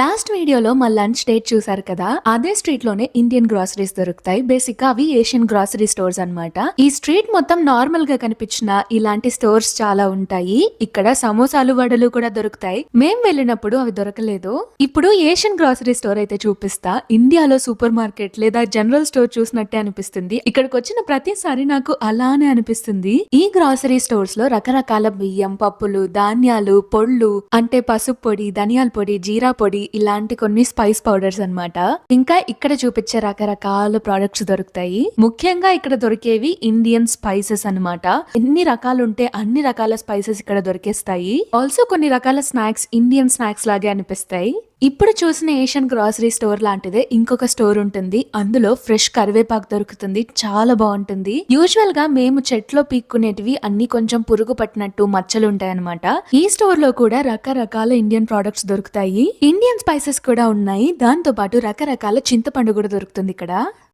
Last వీడియోలో మా lunch date చూసారు కదా, అదే స్ట్రీట్ లోనే ఇండియన్ గ్రాసరీస్ దొరుకుతాయి. బేసిక్ గా అవి ఏషియన్ గ్రాసరీ స్టోర్స్ అన్నమాట. ఈ స్ట్రీట్ మొత్తం నార్మల్ గా కనిపించిన ఇలాంటి స్టోర్స్ చాలా ఉంటాయి. ఇక్కడ సమోసాలు వడలు కూడా దొరుకుతాయి. మేం వెళ్ళినప్పుడు అవి దొరకలేదు. ఇప్పుడు ఏషియన్ గ్రాసరీ స్టోర్ అయితే చూపిస్తా. ఇండియాలో సూపర్ మార్కెట్ లేదా జనరల్ స్టోర్ చూసినట్టే అనిపిస్తుంది. ఇక్కడికి వచ్చిన ప్రతిసారి నాకు అలానే అనిపిస్తుంది. ఈ గ్రాసరీ స్టోర్స్ లో రకరకాల బియ్యం, పప్పులు, ధాన్యాలు, పొళ్ళు అంటే పసుపు పొడి, ధనియాల పొడి, జీరా పొడి ఇలాంటి కొన్ని స్పైస్ పౌడర్స్ అన్నమాట. ఇంకా ఇక్కడ చూపించే రకరకాల ప్రొడక్ట్స్ దొరుకుతాయి. ముఖ్యంగా ఇక్కడ దొరికేవి ఇండియన్ స్పైసెస్ అన్నమాట. ఎన్ని రకాలు ఉంటే అన్ని రకాల స్పైసెస్ ఇక్కడ దొరికేస్తాయి. ఆల్సో కొన్ని రకాల స్నాక్స్ ఇండియన్ స్నాక్స్ లాగే అనిపిస్తాయి. ఇప్పుడు చూసిన ఏషియన్ గ్రాసరీ స్టోర్ లాంటిదే ఇంకొక స్టోర్ ఉంటుంది. అందులో ఫ్రెష్ కరివేపాకు దొరుకుతుంది. చాలా బాగుంటుంది. యూజువల్ గా మేము చెట్లో పీక్కునేటివి అన్ని కొంచెం పురుగు పట్టినట్టు మచ్చలు ఉంటాయన్నమాట. ఈ స్టోర్ లో కూడా రకరకాల ఇండియన్ ప్రొడక్ట్స్ దొరుకుతాయి. ఇండియన్ స్పైసెస్ కూడా ఉన్నాయి. దాంతో పాటు రకరకాల చింతపండు కూడా దొరుకుతుంది ఇక్కడ.